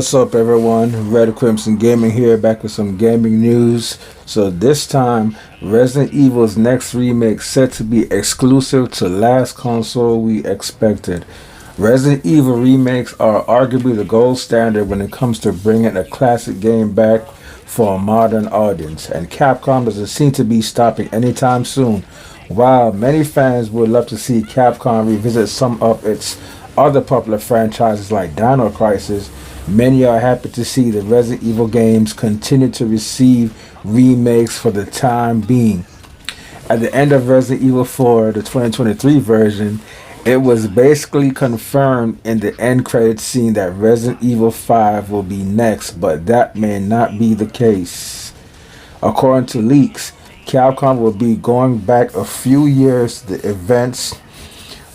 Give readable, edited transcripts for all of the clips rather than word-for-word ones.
What's up, everyone? Red Crimson Gaming here, back with some gaming news. So this time, Resident Evil's next remake set to be exclusive to last console we expected. Resident Evil remakes are arguably the gold standard when it comes to bringing a classic game back for a modern audience, and Capcom doesn't seem to be stopping anytime soon. While many fans would love to see Capcom revisit some of its other popular franchises like Dino Crisis, many are happy to see the Resident Evil games continue to receive remakes for the time being. At the end of Resident Evil 4, the 2023 version, it was basically confirmed in the end credits scene that Resident Evil 5 will be next, but that may not be the case. According to leaks, Capcom will be going back a few years to the events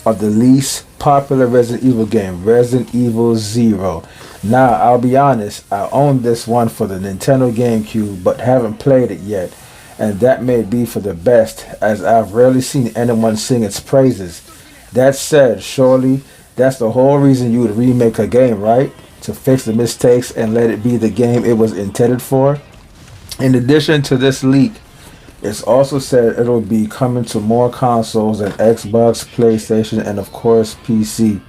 of the least popular Resident Evil game, Resident Evil Zero. Now, I'll be honest, I own this one for the Nintendo GameCube, but haven't played it yet, and that may be for the best, as I've rarely seen anyone sing its praises. That said, surely that's the whole reason you would remake a game, right? To fix the mistakes and let it be the game it was intended for? In addition to this leak, it's also said it'll be coming to more consoles than Xbox, PlayStation, and of course PC.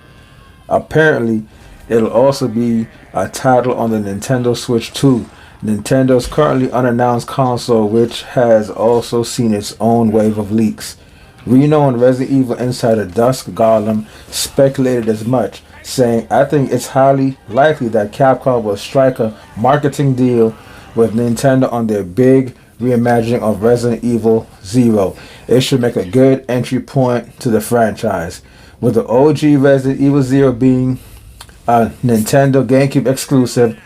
Apparently, it'll also be a title on the Nintendo Switch 2, Nintendo's currently unannounced console, which has also seen its own wave of leaks. Renowned Resident Evil insider Dusk Gollum speculated as much, saying, "I think it's highly likely that Capcom will strike a marketing deal with Nintendo on their big reimagining of Resident Evil Zero. It should make a good entry point to the franchise. With the OG Resident Evil Zero being a Nintendo GameCube exclusive,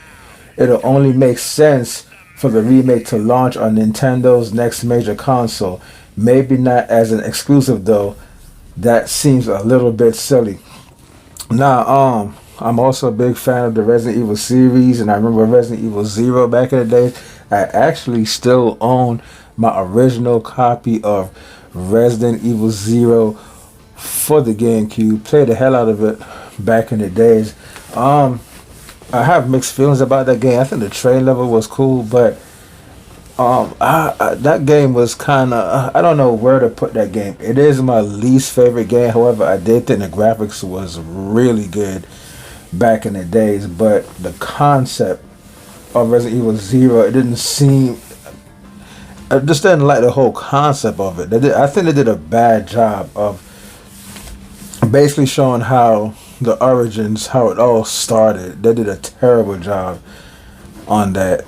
it'll only make sense for the remake to launch on Nintendo's next major console. Maybe not as an exclusive though. That seems a little bit silly." Now, I'm also a big fan of the Resident Evil series, and I remember Resident Evil Zero back in the day. I actually still own my original copy of Resident Evil Zero for the GameCube. Played the hell out of it back in the days. I have mixed feelings about that game. I think the train level was cool, but that game was kind of, I don't know where to put that game. It is my least favorite game. However, I did think the graphics was really good back in the days, but the concept of Resident Evil Zero, it didn't seem, I just didn't like the whole concept of it. I think they did a bad job of basically showing how the origins, how it all started. They did a terrible job on that,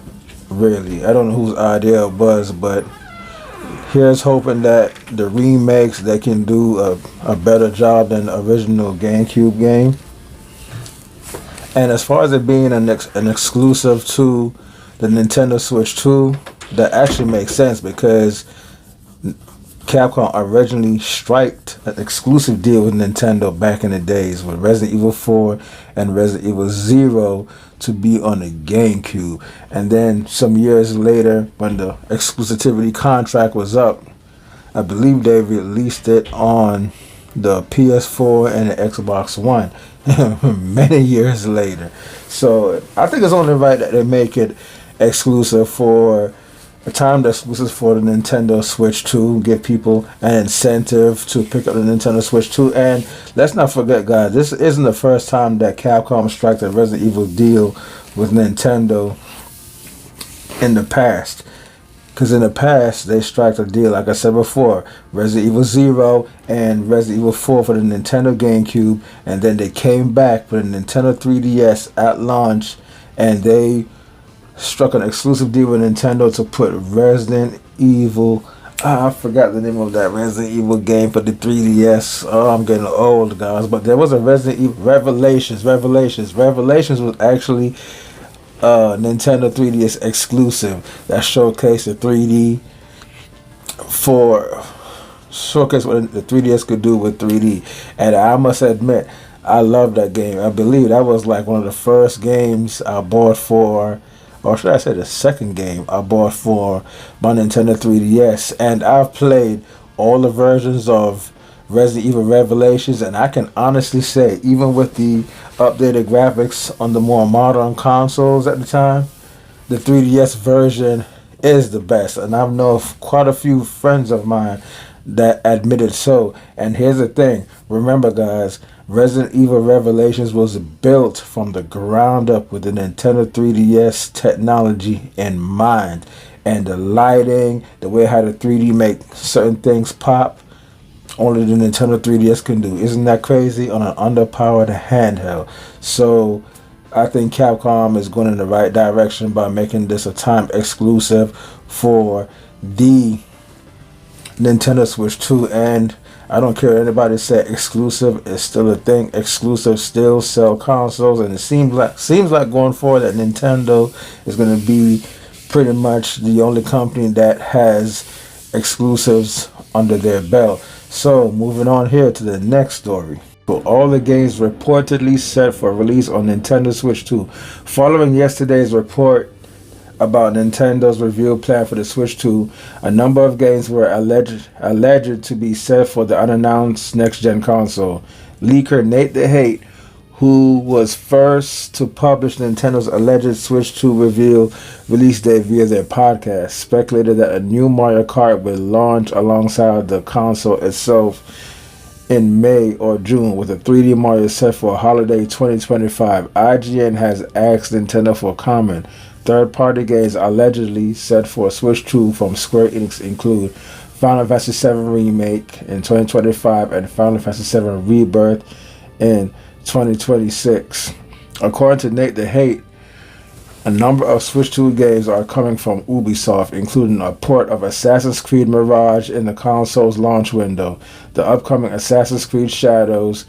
really. I don't know whose idea it was, but here's hoping that the remakes, they can do a better job than the original GameCube game. And as far as it being an exclusive to the Nintendo Switch 2, that actually makes sense because Capcom originally striked an exclusive deal with Nintendo back in the days with Resident Evil 4 and Resident Evil Zero to be on the GameCube. And then some years later, when the exclusivity contract was up, I believe they released it on the PS4 and the Xbox One many years later. So I think it's only right that they make it exclusive for a time that's exclusive for the Nintendo Switch 2, give people an incentive to pick up the Nintendo Switch 2. And let's not forget, guys, this isn't the first time that Capcom struck a Resident Evil deal with Nintendo in the past. Because in the past, they struck a deal, like I said before, Resident Evil Zero and Resident Evil 4 for the Nintendo GameCube, and then they came back with a Nintendo 3DS at launch, and they struck an exclusive deal with Nintendo to put Resident Evil, I forgot the name of that Resident Evil game for the 3DS. Oh, I'm getting old, guys. But there was a Resident Evil Revelations was actually Nintendo 3DS exclusive that showcased the 3D for showcase what the 3DS could do with 3D. And I must admit, I love that game. I believe that was like one of the first games I bought for, or should I say the second game I bought for my Nintendo 3DS. And I've played all the versions of Resident Evil Revelations, and I can honestly say, even with the updated graphics on the more modern consoles at the time, the 3DS version is the best. And I know of quite a few friends of mine that admitted so. And here's the thing, remember guys, Resident Evil Revelations was built from the ground up with the Nintendo 3DS technology in mind. And the lighting, the way how the 3D make certain things pop, only the Nintendo 3DS can do. Isn't that crazy? On an underpowered handheld. So I think Capcom is going in the right direction by making this a time exclusive for the Nintendo Switch 2. And I don't care what anybody said, exclusive is still a thing. Exclusive still sell consoles, and it seems like going forward that Nintendo is going to be pretty much the only company that has exclusives under their belt. So moving on here to the next story. For all the games reportedly set for release on Nintendo Switch 2. Following yesterday's report about Nintendo's reveal plan for the Switch 2, a number of games were alleged to be set for the unannounced next-gen console. Leaker Nate the Hate, who was first to publish Nintendo's alleged Switch 2 reveal release date via their podcast, speculated that a new Mario Kart would launch alongside the console itself in May or June, with a 3D Mario set for holiday 2025. IGN has asked Nintendo for comment. Third-party games allegedly set for Switch 2 from Square Enix include Final Fantasy VII Remake in 2025 and Final Fantasy VII Rebirth in 2026. According to Nate the Hate, a number of Switch 2 games are coming from Ubisoft, including a port of Assassin's Creed Mirage in the console's launch window, the upcoming Assassin's Creed Shadows,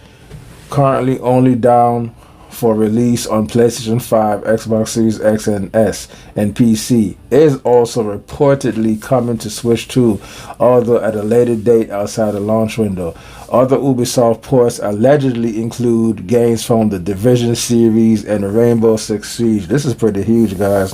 currently only down for release on PlayStation 5, Xbox Series X and S, and PC, is also reportedly coming to Switch 2, although at a later date outside the launch window. Other Ubisoft ports allegedly include games from the Division series and Rainbow Six Siege. This is pretty huge, guys.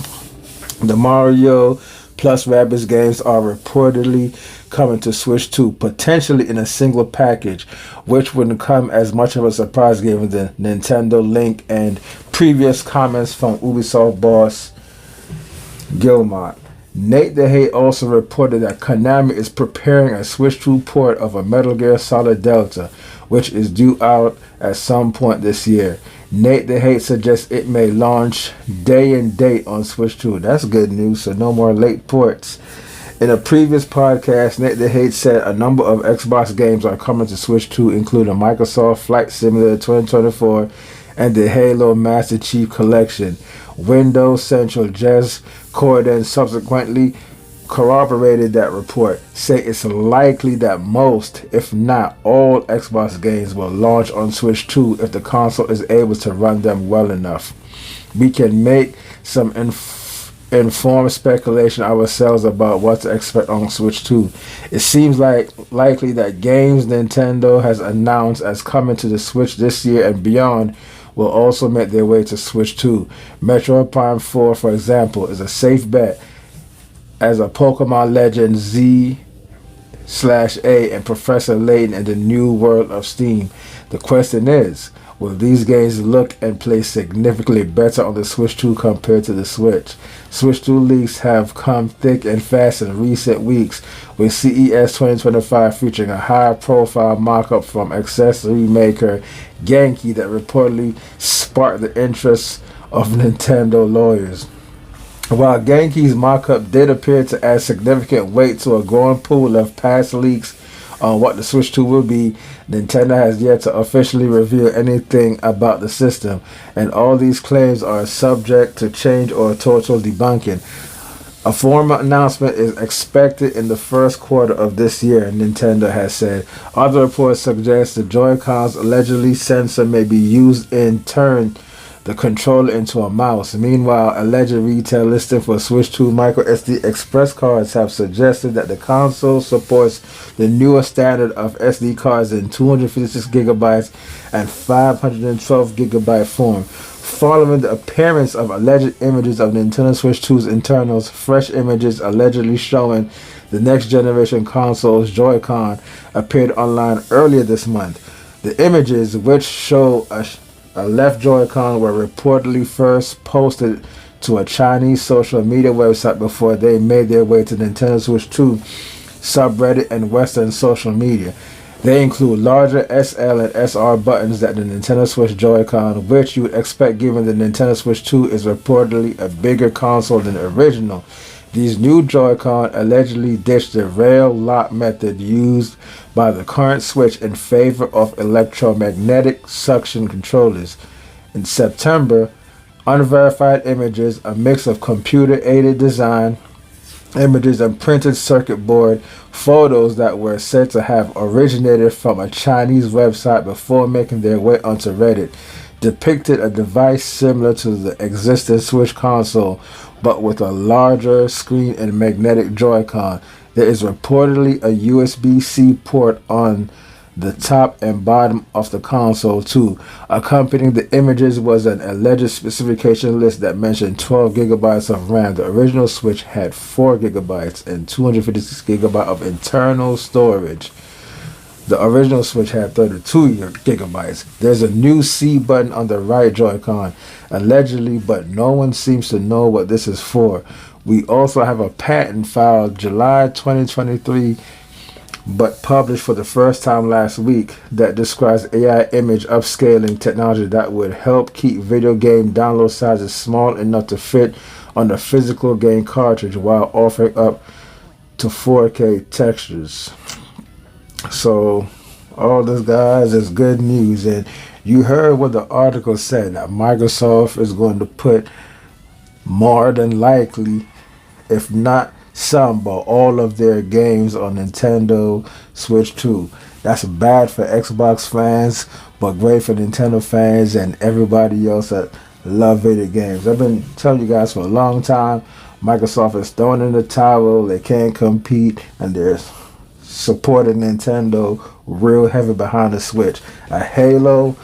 The Mario plus Rabbids games are reportedly coming to Switch 2, potentially in a single package, which wouldn't come as much of a surprise given the Nintendo Link and previous comments from Ubisoft boss Gilmont. Nate the Hate also reported that Konami is preparing a Switch 2 port of a Metal Gear Solid Delta, which is due out at some point this year. Nate the Hate suggests it may launch day and date on Switch 2. That's good news, so no more late ports. In a previous podcast, Nate the Hate said a number of Xbox games are coming to Switch 2, including Microsoft Flight Simulator 2024 and the Halo Master Chief Collection. Windows Central Jez Corden subsequently corroborated that report, say it's likely that most, if not all, Xbox games will launch on Switch 2 if the console is able to run them well enough. We can make some informed speculation ourselves about what to expect on Switch 2. It seems likely that games Nintendo has announced as coming to the Switch this year and beyond will also make their way to Switch 2. Metroid Prime 4, for example, is a safe bet, as a Pokemon Legend Z/A and Professor Layton in the new world of Steam. The question is, will these games look and play significantly better on the Switch 2 compared to the Switch? Switch 2 leaks have come thick and fast in recent weeks, with CES 2025 featuring a high-profile mock-up from accessory maker Genki that reportedly sparked the interest of Nintendo lawyers. While Genki's mock-up did appear to add significant weight to a growing pool of past leaks on what the Switch 2 will be, Nintendo has yet to officially reveal anything about the system, and all these claims are subject to change or total debunking. A formal announcement is expected in the first quarter of this year, Nintendo has said. Other reports suggest the Joy-Con's allegedly sensor may be used in turn the controller into a mouse. Meanwhile, alleged retail listing for Switch 2 microSD Express cards have suggested that the console supports the newer standard of SD cards in 256GB and 512GB form. Following the appearance of alleged images of Nintendo Switch 2's internals, fresh images allegedly showing the next generation console's Joy-Con appeared online earlier this month. The images, which show a left Joy-Con, were reportedly first posted to a Chinese social media website before they made their way to Nintendo Switch 2 subreddit and Western social media. They include larger SL and SR buttons than the Nintendo Switch Joy-Con, which you would expect given the Nintendo Switch 2 is reportedly a bigger console than the original. These new Joy-Con allegedly ditched the rail lock method used by the current Switch in favor of electromagnetic suction controllers. In September, unverified images, a mix of computer-aided design images and printed circuit board photos that were said to have originated from a Chinese website before making their way onto Reddit, depicted a device similar to the existing Switch console, but with a larger screen and magnetic Joy-Con. There is reportedly a USB-C port on the top and bottom of the console too. Accompanying the images was an alleged specification list that mentioned 12 gigabytes of RAM. The original Switch had 4 gigabytes and 256 gigabytes of internal storage. The original Switch had 32 gigabytes. There's a new C button on the right Joy-Con, allegedly, but no one seems to know what this is for. We also have a patent filed July 2023 but published for the first time last week that describes AI image upscaling technology that would help keep video game download sizes small enough to fit on the physical game cartridge while offering up to 4K textures. So all this, guys, is good news. And you heard what the article said, that Microsoft is going to put more than likely, if not some, but all of their games on Nintendo Switch 2. That's bad for Xbox fans, but great for Nintendo fans and everybody else that love video games. I've been telling you guys for a long time, Microsoft is throwing in the towel. They can't compete, and they're supporting Nintendo real heavy behind the Switch. A Halo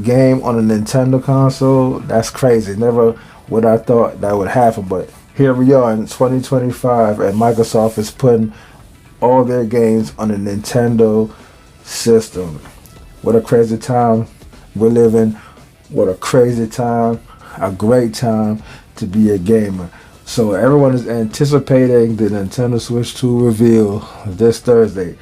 game on a Nintendo console, that's crazy. Never would I thought that would happen, but here we are in 2025, and Microsoft is putting all their games on the Nintendo system. What a crazy time we're living. What a crazy time. A great time to be a gamer. So everyone is anticipating the Nintendo Switch 2 reveal this Thursday.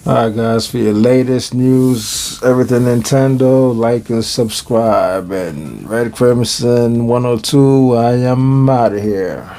Alright, guys, for your latest news, everything Nintendo, like and subscribe. And Red Crimson 102, I am out of here.